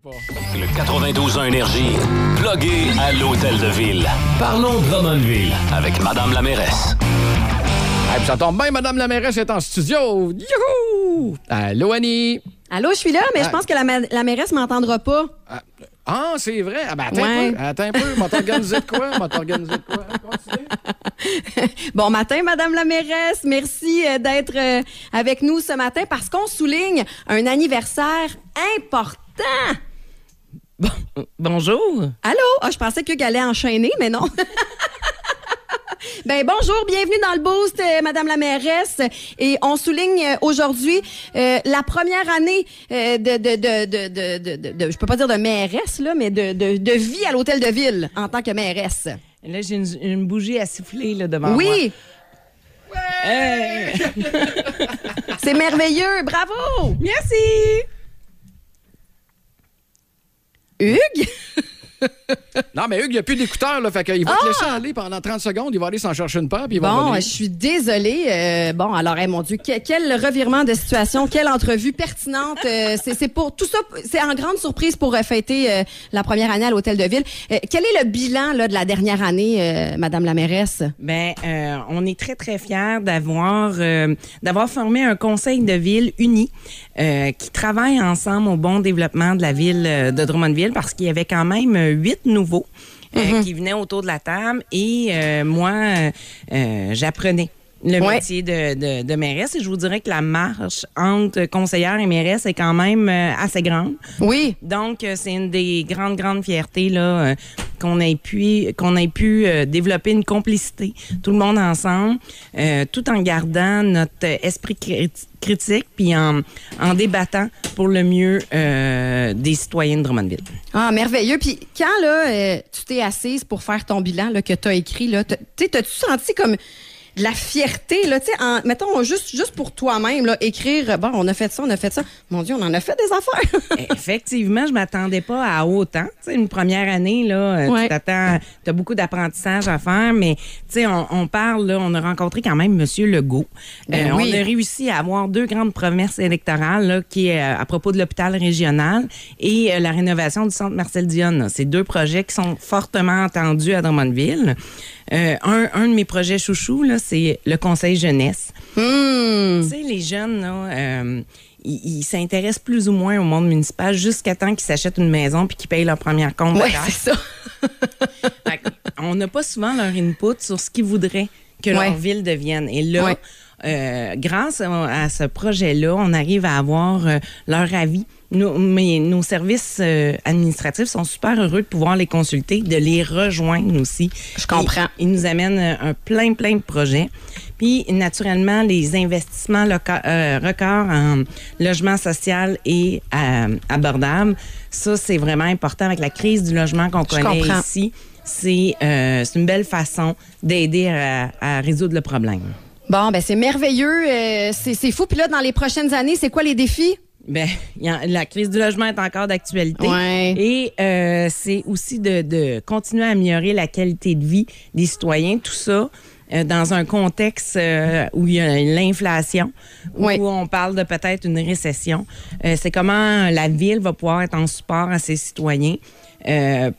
Le 92.1 Énergie, plugué à l'Hôtel de Ville. Parlons Drummondville avec Madame la mairesse. Hey, ça tombe bien, Madame la mairesse est en studio. Youhou! Allô, Annie? Allô, je suis là, mais je pense que la mairesse m'entendra pas. C'est vrai? Attends un peu. M'a t'organisé de quoi? Continue. Bon matin, Madame la mairesse. Merci d'être avec nous ce matin parce qu'on souligne un anniversaire important. Bonjour. Allô? Je pensais que Hugues allait enchaîner, mais non. Bonjour, bienvenue dans le Boost, Madame la mairesse. Et on souligne aujourd'hui la première année de je peux pas dire de mairesse, là, mais de vie à l'Hôtel de Ville en tant que mairesse. Là, j'ai une bougie à souffler là, devant moi. Oui! Hey! C'est merveilleux! Bravo! Merci! Hugues? Non, mais Hugues, il n'y a plus d'écouteurs, là. Fait qu'il va te laisser aller pendant 30 secondes. Il va aller s'en chercher une paire, puis il va revenir. Je suis désolée. Mon Dieu, quel revirement de situation, quelle entrevue pertinente. C'est pour tout ça, c'est en grande surprise pour fêter la première année à l'Hôtel de Ville. Quel est le bilan là, de la dernière année, Madame la mairesse? On est très, très fiers d'avoir formé un conseil de ville uni qui travaille ensemble au bon développement de la ville de Drummondville parce qu'il y avait quand même 8 nouveaux qui venaient autour de la table et moi, j'apprenais le métier de mairesse et je vous dirais que la marche entre conseillère et mairesse est quand même assez grande. Oui. Donc, c'est une des grandes fiertés là qu'on ait pu développer une complicité, tout le monde ensemble, tout en gardant notre esprit critique puis en débattant pour le mieux des citoyens de Drummondville. Ah, merveilleux. Puis quand là, tu t'es assise pour faire ton bilan là, que tu as écrit, là, t'as-tu senti comme de la fierté, là, tu sais, mettons, juste pour toi-même, là, écrire, on a fait ça. Mon Dieu, on en a fait des affaires. Effectivement, je m'attendais pas à autant. Tu sais, une première année, là, t'as beaucoup d'apprentissage à faire, mais, tu sais, on parle, là, on a rencontré quand même M. Legault. On a réussi à avoir 2 grandes promesses électorales, là, qui est à propos de l'hôpital régional et la rénovation du centre Marcel Dionne. Là. C'est 2 projets qui sont fortement entendus à Drummondville. Un de mes projets chouchous, là, c'est le conseil jeunesse. Tu sais, les jeunes, là, ils s'intéressent plus ou moins au monde municipal jusqu'à temps qu'ils s'achètent une maison puis qu'ils payent leur première compte. Oui, c'est ça. On n'a pas souvent leur input sur ce qu'ils voudraient que leur ville devienne. Et là, grâce à ce projet-là, on arrive à avoir leur avis. Nos services administratifs sont super heureux de pouvoir les consulter, de les rejoindre aussi. Je comprends. Ils nous amènent un plein de projets. Puis, naturellement, les investissements records en logement social et abordable, ça, c'est vraiment important avec la crise du logement qu'on connaît ici. C'est une belle façon d'aider à résoudre le problème. Bon, c'est merveilleux. C'est fou. Puis là, dans les prochaines années, c'est quoi les défis? La crise du logement est encore d'actualité. Ouais. Et c'est aussi de continuer à améliorer la qualité de vie des citoyens. Tout ça dans un contexte où il y a l'inflation, où on parle de peut-être une récession. C'est comment la ville va pouvoir être en support à ses citoyens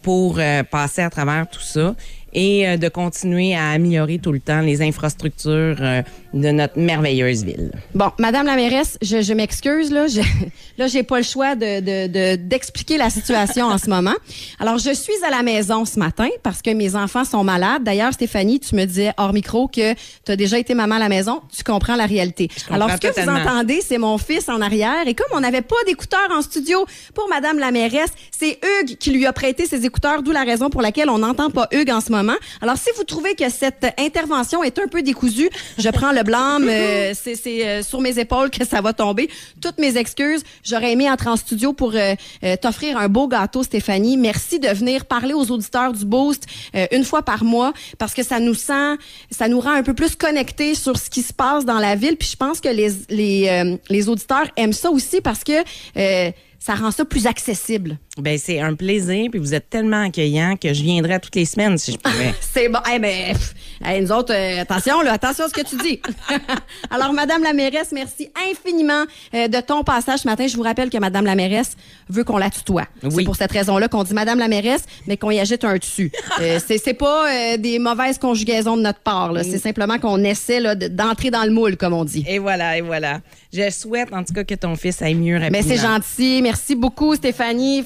pour passer à travers tout ça. Et de continuer à améliorer tout le temps les infrastructures de notre merveilleuse ville. Bon, Madame la mairesse, je m'excuse, là. Là, j'ai pas le choix d'expliquer la situation en ce moment. Alors, je suis à la maison ce matin parce que mes enfants sont malades. D'ailleurs, Stéphanie, tu me disais hors micro que tu as déjà été maman à la maison. Tu comprends la réalité. Alors, ce que vous entendez, c'est mon fils en arrière. Et comme on n'avait pas d'écouteurs en studio pour Madame la mairesse, c'est Hugues qui lui a prêté ses écouteurs, d'où la raison pour laquelle on n'entend pas Hugues en ce moment. Alors, si vous trouvez que cette intervention est un peu décousue, je prends le blâme. C'est sur mes épaules que ça va tomber. Toutes mes excuses. J'aurais aimé entrer en studio pour t'offrir un beau gâteau, Stéphanie. Merci de venir parler aux auditeurs du Boost une fois par mois parce que ça nous rend un peu plus connectés sur ce qui se passe dans la ville. Puis je pense que les auditeurs aiment ça aussi parce que ça rend ça plus accessible. Ben c'est un plaisir, puis vous êtes tellement accueillant que je viendrai toutes les semaines si je pouvais. C'est bon. Nous autres, attention à ce que tu dis. Alors, Madame la mairesse, merci infiniment de ton passage ce matin. Je vous rappelle que Madame la mairesse veut qu'on la tutoie. Oui. C'est pour cette raison-là qu'on dit Madame la mairesse, mais qu'on y ajoute un dessus. C'est pas des mauvaises conjugaisons de notre part. Là. C'est simplement qu'on essaie là, d'entrer dans le moule, comme on dit. Et voilà. Je souhaite en tout cas que ton fils aille mieux rapidement. Mais c'est gentil. Merci beaucoup, Stéphanie.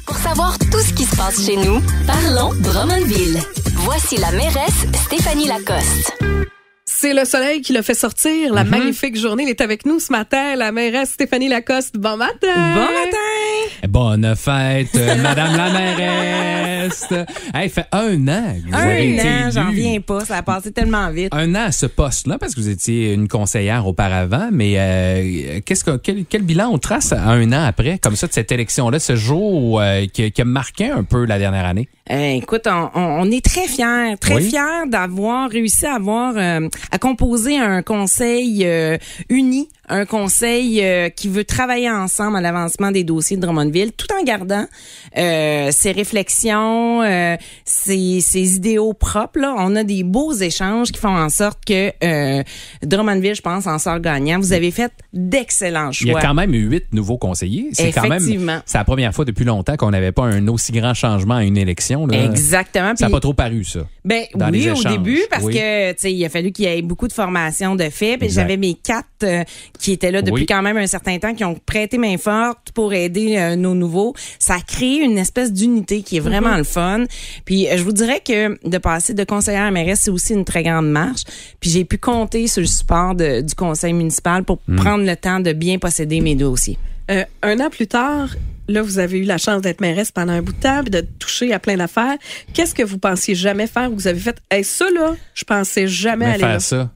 Pour savoir tout ce qui se passe chez nous, parlons Drummondville. Voici la mairesse Stéphanie Lacoste. C'est le soleil qui l'a fait sortir. La magnifique journée. Elle est avec nous ce matin, la mairesse Stéphanie Lacoste. Bon matin! Bon matin! Bonne fête, Madame la mairesse! Hey, fait 1 an que vous avez été élue. J'en reviens pas. Ça a passé tellement vite. 1 an à ce poste-là, parce que vous étiez une conseillère auparavant, mais quel bilan on trace à 1 an après, comme ça, de cette élection-là, ce jour qui a marqué un peu la dernière année? Écoute, on est très fiers d'avoir réussi à composer un conseil uni, un conseil qui veut travailler ensemble à l'avancement des dossiers de Drummondville, tout en gardant ses réflexions, ses idéaux propres. Là. On a des beaux échanges qui font en sorte que Drummondville, je pense, en sort gagnant. Vous avez fait d'excellents choix. Il y a quand même 8 nouveaux conseillers. C'est quand même, c'est la première fois depuis longtemps qu'on n'avait pas un aussi grand changement à une élection. Là. Exactement. Ça n'a pas trop paru, ça. Ben oui, au début, parce que tu sais, il a fallu qu'il y ait beaucoup de formation de fait. Puis j'avais mes 4 qui étaient là depuis quand même un certain temps, qui ont prêté main forte pour aider nos nouveaux. Ça a créé une espèce d'unité qui est vraiment le fun. Puis je vous dirais que de passer de conseillère à mairesse, c'est aussi une très grande marche. Puis j'ai pu compter sur le support du conseil municipal pour prendre le temps de bien posséder mes dossiers. 1 an plus tard, là, vous avez eu la chance d'être mairesse pendant un bout de temps, puis de toucher à plein d'affaires. Qu'est-ce que vous pensiez jamais faire? Vous avez fait, ça, là, je pensais jamais aller là. Ça.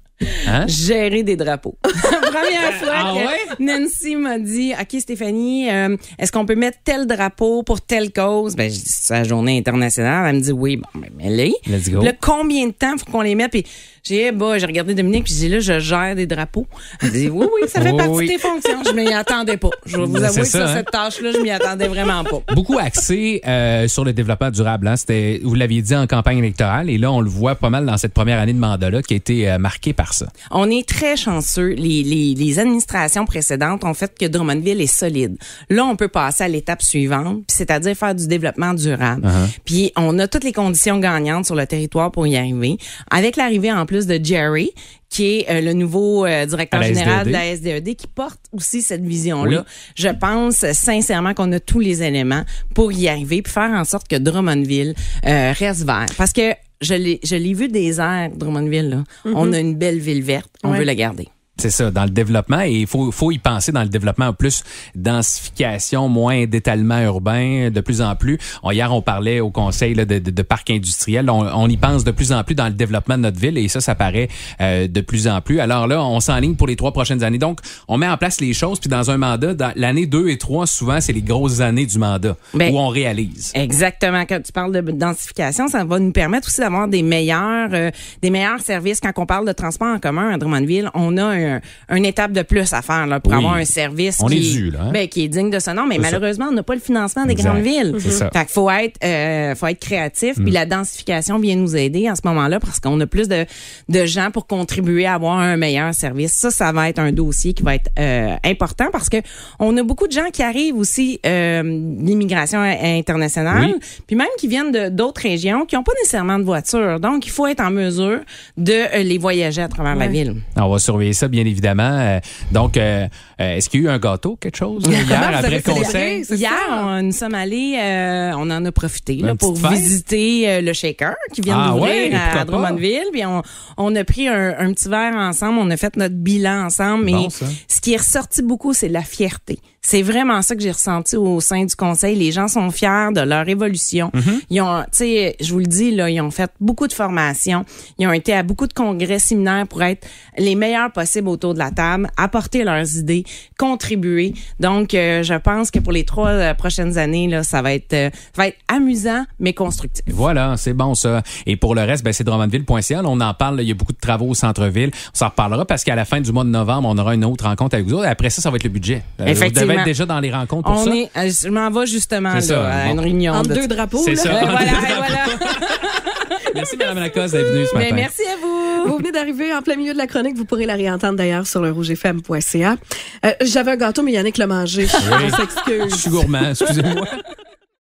Hein? Gérer des drapeaux. Première fois que Nancy m'a dit, OK, Stéphanie, est-ce qu'on peut mettre tel drapeau pour telle cause? Ben, je dis, c'est la journée internationale. Elle me dit, oui, bon, ben, mets-les. Let's go. Là, combien de temps faut qu'on les mette? Puis j'ai regardé Dominique, puis j'ai dit, là, je gère des drapeaux. Elle dit, oui, ça fait partie de tes fonctions. Je m'y attendais pas. Je vais vous avouer que cette tâche-là, je m'y attendais vraiment pas. Beaucoup axé sur le développement durable. Hein? C'était, vous l'aviez dit en campagne électorale, et là, on le voit pas mal dans cette première année de mandat-là qui a été marquée par ça. On est très chanceux. Les administrations précédentes ont fait que Drummondville est solide. Là, on peut passer à l'étape suivante, c'est-à-dire faire du développement durable. Puis, on a toutes les conditions gagnantes sur le territoire pour y arriver. Avec l'arrivée en plus de Jerry, qui est le nouveau directeur général de la SDED, qui porte aussi cette vision-là. Oui. Je pense sincèrement qu'on a tous les éléments pour y arriver puis faire en sorte que Drummondville reste vert. Parce que je l'ai vu des airs, Drummondville. Là. On a une belle ville verte. On veut la garder. C'est ça, dans le développement, et il faut y penser dans le développement, plus densification, moins d'étalement urbain, de plus en plus. Hier, on parlait au conseil là, de parcs industriels. On y pense de plus en plus dans le développement de notre ville, et ça paraît de plus en plus. Alors là, on s'enligne pour les 3 prochaines années. Donc, on met en place les choses, puis dans un mandat, dans l'année 2 et 3, souvent, c'est les grosses années du mandat où on réalise. Exactement. Quand tu parles de densification, ça va nous permettre aussi d'avoir des meilleurs services. Quand on parle de transport en commun à Drummondville, on a une étape de plus à faire là, pour avoir un service qui est digne de ce nom, mais malheureusement, on n'a pas le financement des grandes villes. C'est ça. Fait qu'il faut être créatif, puis la densification vient nous aider en ce moment-là parce qu'on a plus de gens pour contribuer à avoir un meilleur service. Ça va être un dossier qui va être important parce que on a beaucoup de gens qui arrivent aussi l'immigration internationale, puis même qui viennent d'autres régions qui n'ont pas nécessairement de voiture. Donc, il faut être en mesure de les voyager à travers la ville. On va surveiller ça, bien évidemment. Donc, est-ce qu'il y a eu un gâteau, quelque chose, hier, après le conseil? Hier, nous sommes allés, on en a profité là, pour visiter le Shaker qui vient d'ouvrir à Drummondville. Puis on a pris un petit verre ensemble, on a fait notre bilan ensemble. Mais ce qui est ressorti beaucoup, c'est la fierté. C'est vraiment ça que j'ai ressenti au sein du conseil. Les gens sont fiers de leur évolution. Ils ont, tu sais, je vous le dis, là, ils ont fait beaucoup de formations. Ils ont été à beaucoup de congrès, séminaires pour être les meilleurs possibles possible autour de la table, apporter leurs idées, contribuer. Donc, je pense que pour les 3 prochaines années, là, ça va être amusant, mais constructif. Voilà, c'est bon ça. Et pour le reste, ben, c'est drummondville.ca. On en parle, il y a beaucoup de travaux au centre-ville. On s'en reparlera parce qu'à la fin du mois de novembre, on aura une autre rencontre avec vous autres. Après ça va être le budget. Effectivement. Vous devez être déjà dans les rencontres pour ça. Je m'en vais justement là, à une réunion. Entre 2 drapeaux. C'est ça. Voilà. Merci, Mme Lacoste, d'être venue ce matin. Merci à vous. Vous venez d'arriver en plein milieu de la chronique. Vous pourrez la réentendre d'ailleurs sur le rougefm.ca. J'avais un gâteau, mais Yannick l'a mangé. Oui. On s'excuse. Je suis gourmand, excusez-moi.